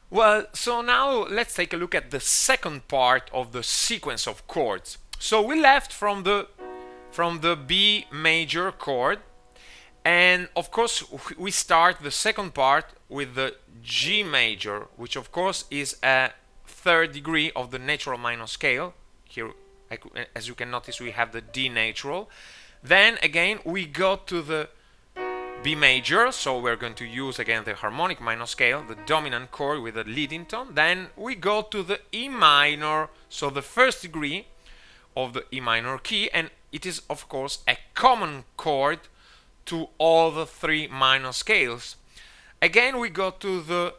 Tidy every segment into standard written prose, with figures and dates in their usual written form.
Well, so now let's take a look at the second part of the sequence of chords. So we left from the B major chord, and of course we start the second part with the G major, which of course is a third degree of the natural minor scale. Here, as you can notice, we have the D natural. Then again we go to the B major, so we're going to use again the harmonic minor scale, the dominant chord with the leading tone. Then we go to the E minor, so the first degree of the E minor key, and it is of course a common chord to all the three minor scales. Again we go to the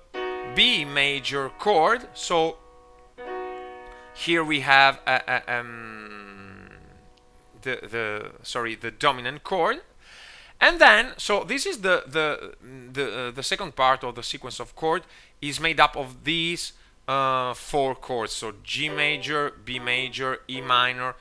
B major chord, so here we have the dominant chord. And then, so this is the second part of the sequence of chord is made up of these four chords. So G major, B major, E minor,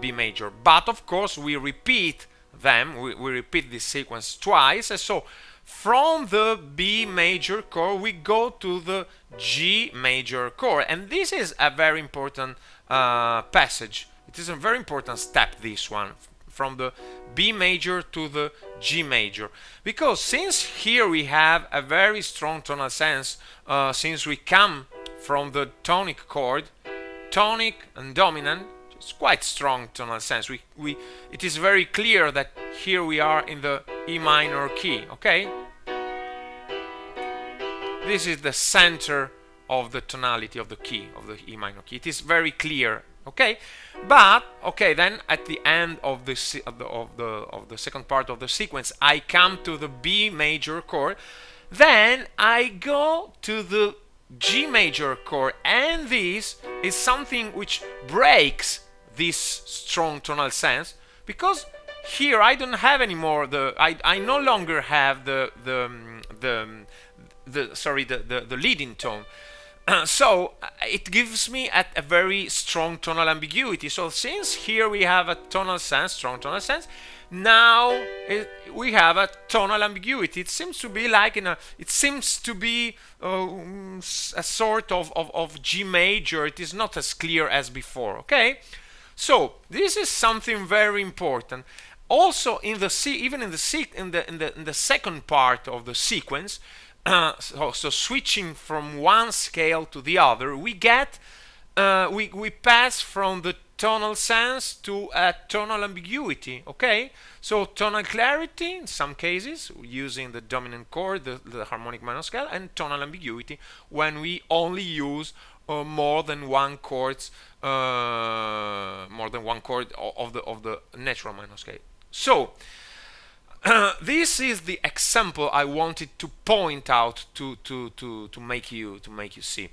B major. But of course, we repeat them. We repeat this sequence twice. And so from the B major chord, we go to the G major chord. And this is a very important passage. It is a very important step, this one, from the B major to the G major, because since here we have a very strong tonal sense, since we come from the tonic chord, tonic and dominant, it's quite strong tonal sense. It is very clear that here we are in the E minor key. Okay, this is the center of the tonality of the key, of the E minor key. It is very clear. Okay, but okay, then at the end of the second part of the sequence, I come to the B major chord, then I go to the G major chord, and this is something which breaks this strong tonal sense, because here I don't have anymore I no longer have the leading tone. So it gives me a very strong tonal ambiguity. So since here we have a tonal sense, strong tonal sense, now we have a tonal ambiguity. It seems to be like it seems to be a sort of G major. It is not as clear as before. Okay, so this is something very important. Also, in the second part of the sequence. So switching from one scale to the other, we get we pass from the tonal sense to a tonal ambiguity. Okay, so tonal clarity in some cases using the dominant chord, the harmonic minor scale, and tonal ambiguity when we only use more than one chord of the natural minor scale. So this is the example I wanted to point out to make you see,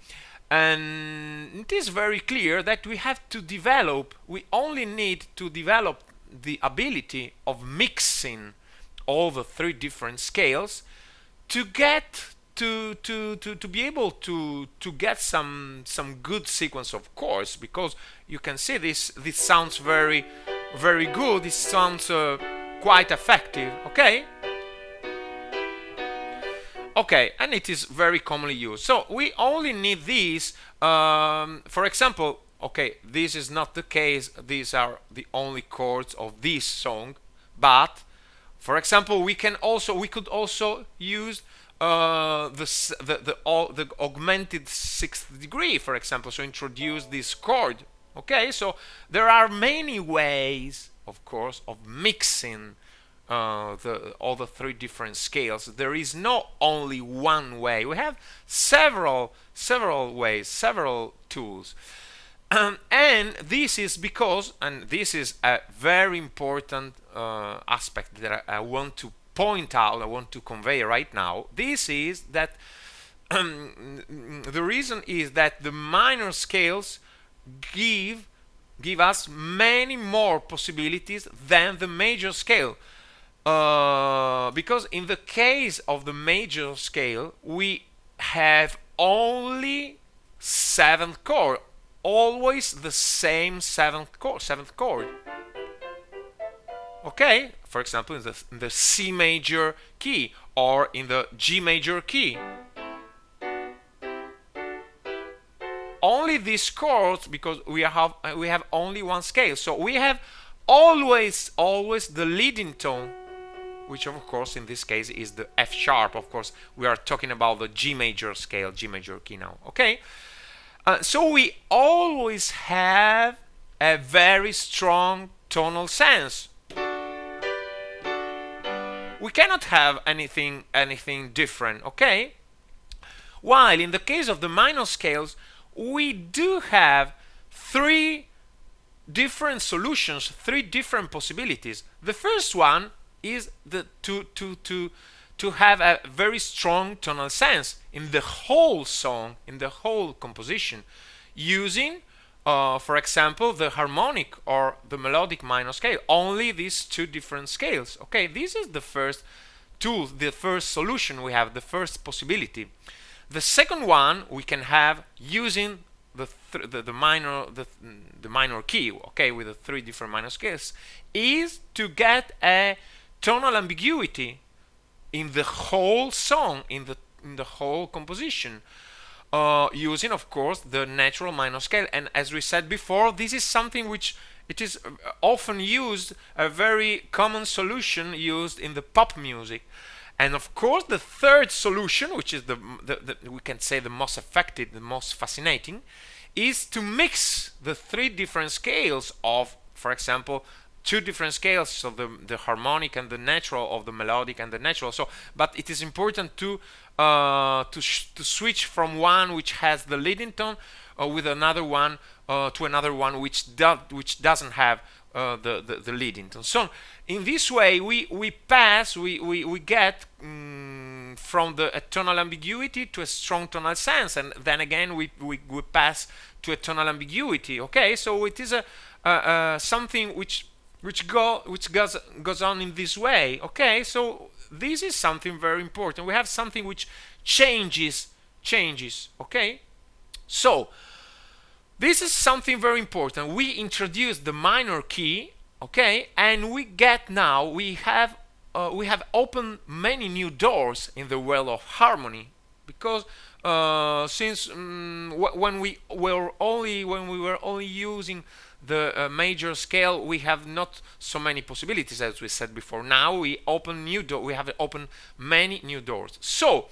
and it is very clear that we only need to develop the ability of mixing all the three different scales to get to be able to get some good sequence of chords, because you can see this sounds very good. This sounds quite effective. Okay, and it is very commonly used. So we only need these. For example, okay, this is not the case. These are the only chords of this song. But for example, we could also use the augmented sixth degree, for example. So introduce this chord. Okay, so there are many ways, of course, of mixing all the three different scales. There is not only one way. We have several ways, several tools, and this is because, and this is a very important aspect that I want to point out, I want to convey right now. This is that the reason is that the minor scales give us many more possibilities than the major scale, because in the case of the major scale we have only seventh chord, always the same seventh chord. Okay, for example, in the C major key or in the G major key. only these chords because we have only one scale. So we have always the leading tone, which of course in this case is the F sharp. Of course, we are talking about the G major scale, G major key now. Okay, so we always have a very strong tonal sense. We cannot have anything different. Okay. While in the case of the minor scales, we do have three different solutions, three different possibilities. The first one is to have a very strong tonal sense in the whole song, in the whole composition, using, for example, the harmonic or the melodic minor scale. Only these two different scales. Okay, this is the first tool, the first solution we have, the first possibility. The second one we can have using the minor key, okay, with the three different minor scales, is to get a tonal ambiguity in the whole song, in the whole composition, using, of course, the natural minor scale. And as we said before, this is something which it is often used, a very common solution used in the pop music. And of course, the third solution, which is we can say the most effective, the most fascinating, is to mix the three different scales of, for example, two different scales, so the harmonic and the natural, of the melodic and the natural. So, but it is important to switch from one which has the leading tone with another one to another one which doesn't have the leading tone. So in this way we get from the tonal ambiguity to a strong tonal sense, and then again we pass to a tonal ambiguity. Okay, so it is something which goes on in this way. Okay, so this is something very important. We have something which changes. Okay, so this is something very important. We introduce the minor key, okay, and we have opened many new doors in the world of harmony, because since when we were only using the major scale, we have not so many possibilities, as we said before. Now we have opened many new doors. So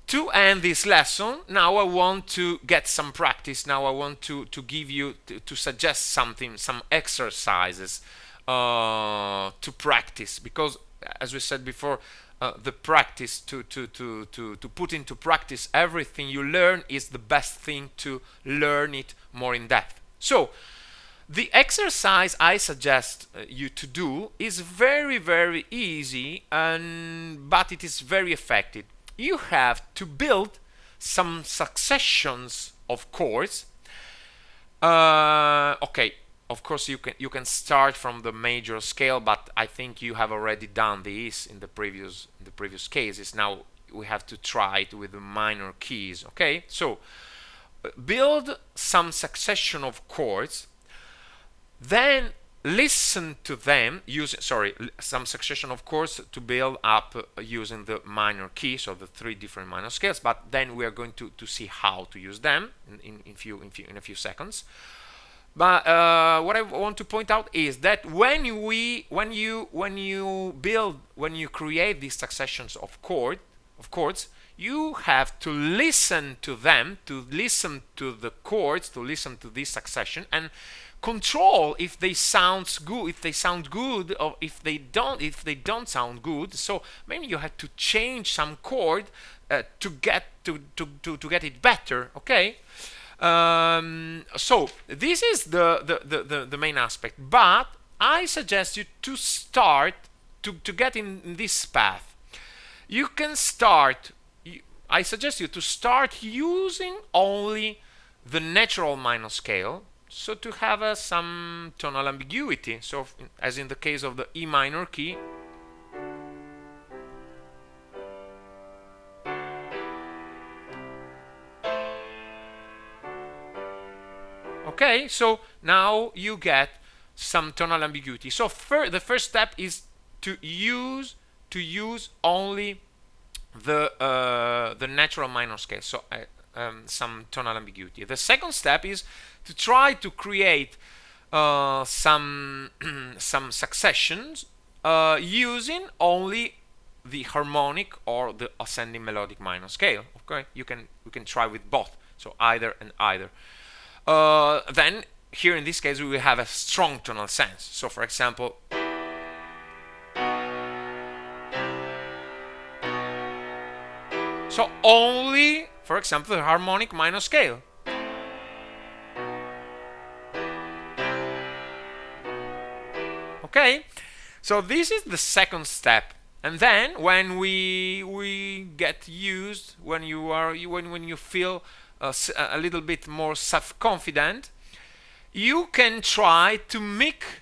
to end this lesson, now I want to get some practice. Now I want to give you, to suggest some exercises to practice, because as we said before, the practice to put into practice everything you learn is the best thing to learn it more in depth. So the exercise I suggest you to do is very, very easy, but it is very effective. You have to build some successions of chords. Okay, of course you can start from the major scale, but I think you have already done this in the previous cases. Now we have to try it with the minor keys. Okay, so build some succession of chords, then listen to them some succession of chords to build up using the minor key, so the three different minor scales, but then we are going to see how to use them in a few seconds. But what I want to point out is that when you create these successions of chords, you have to listen to them, to listen to the chords, to listen to this succession, and control if they sound good, or if they don't sound good. So maybe you have to change some chord to get it better. Okay, so this is the main aspect, but I suggest you to start to get in this path. You can start, I suggest you to start using only the natural minor scale, so to have some tonal ambiguity. So as in the case of the E minor key, okay, so now you get some tonal ambiguity. So the first step is to use only the natural minor scale. So some tonal ambiguity. The second step is to try to create some some successions using only the harmonic or the ascending melodic minor scale. Okay, you can try with both, so either and either. Then here in this case we will have a strong tonal sense. So for example, so only, for example, the harmonic minor scale. Okay, so this is the second step. And then when we get used, when you feel a little bit more self-confident, you can try to mix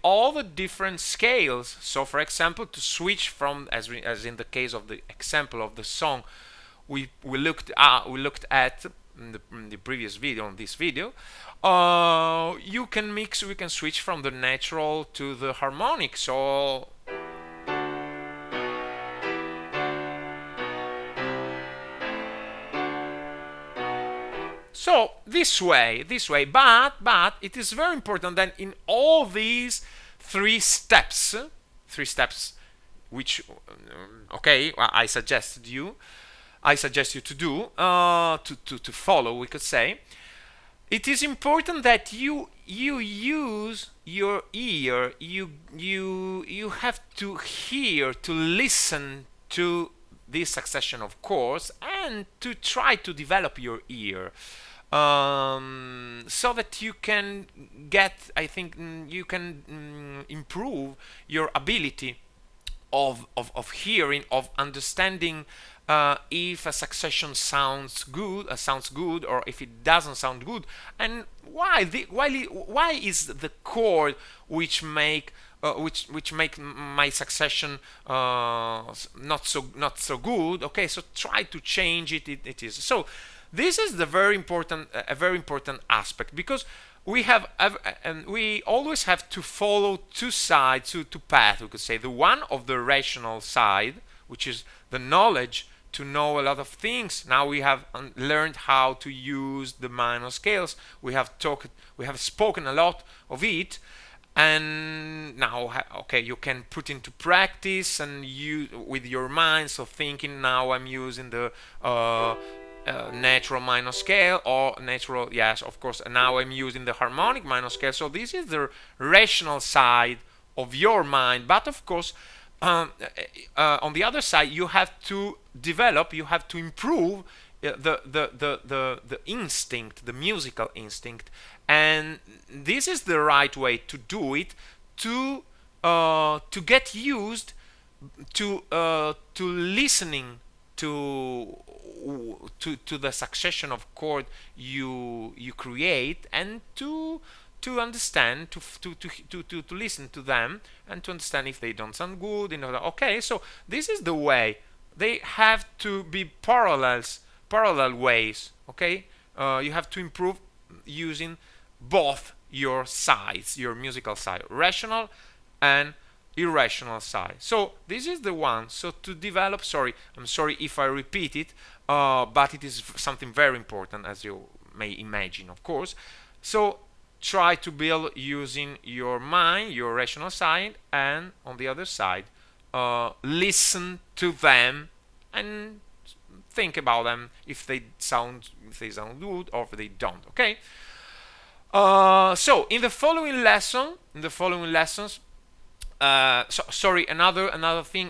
all the different scales. So for example, to switch from, as in the case of the example of the song we looked at in the previous video, on this video, we can switch from the natural to the harmonic. So this way, but it is very important that in all these three steps, which okay, I suggest you to do, to follow, we could say, it is important that you use your ear. You have to hear, to listen to this succession of chords, and to try to develop your ear, so that you can get, I think, you can improve your ability of hearing, of understanding if a succession sounds good, or if it doesn't sound good, and why is the chord which make my succession not so good. Okay, so try to change it. It is so. This is a very important aspect, because we always have to follow two sides, two paths, we could say. The one of the rational side, which is the knowledge to know a lot of things. Now we have learned how to use the minor scales. We have spoken a lot of it, and now okay, you can put into practice and use with your mind. So thinking, now I'm using the natural minor scale, or natural, yes, of course, and now I'm using the harmonic minor scale. So this is the rational side of your mind, but of course on the other side you have to develop, you have to improve the instinct, the musical instinct, and this is the right way to do it, to get used to listening to the succession of chord you create, and to understand, to listen to them, and to understand if they don't sound good. Okay, so this is the way. They have to be parallel ways. Okay, you have to improve using both your sides, your musical side, rational and irrational side. So this is the one. So to develop, I'm sorry if I repeat it, but it is something very important, as you may imagine, of course. So try to build using your mind, your rational side, and on the other side, listen to them and think about them, if they sound good or if they don't. Okay. So in the following lessons,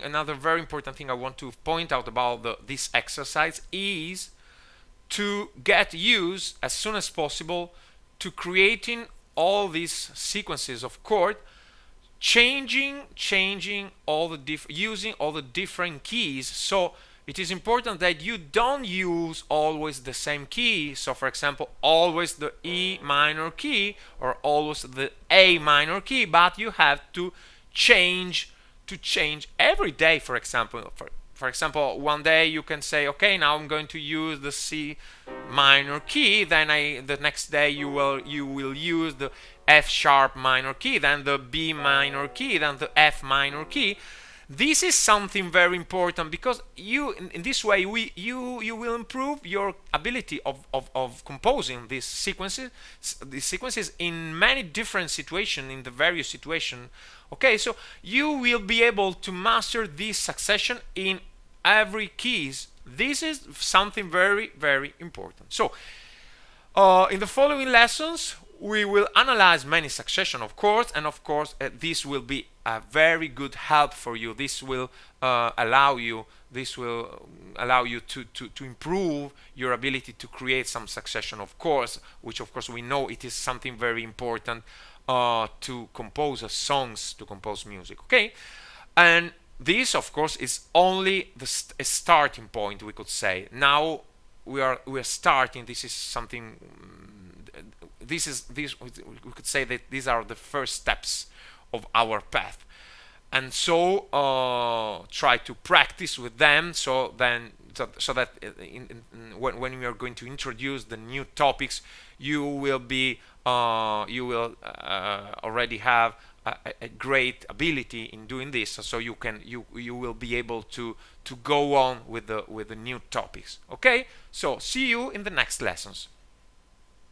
another very important thing I want to point out about this exercise is to get used as soon as possible to creating all these sequences of chord, changing all the using all the different keys. So it is important that you don't use always the same key. So for example, always the E minor key or always the A minor key, but you have to change every day. For example, one day you can say, okay, now I'm going to use the C minor key, then the next day you will use the F sharp minor key, then the B minor key, then the F minor key. this is something very important, because in this way you will improve your ability of composing these sequences in many different situations, in the various situations. Okay, so you will be able to master this succession in every keys. This is something very, very important. So in the following lessons, we will analyze many succession, of course, and of course this will be a very good help for you. This will allow you to improve your ability to create some succession, of course, which of course we know it is something very important to compose songs, to compose music. Okay, and this of course is only a starting point, we could say. Now we are starting. This is something, this we could say that these are the first steps of our path, and so try to practice with them, so that when we are going to introduce the new topics, you will already have a great ability in doing this, so you will be able to go on with the new topics. Okay, so see you in the next lessons.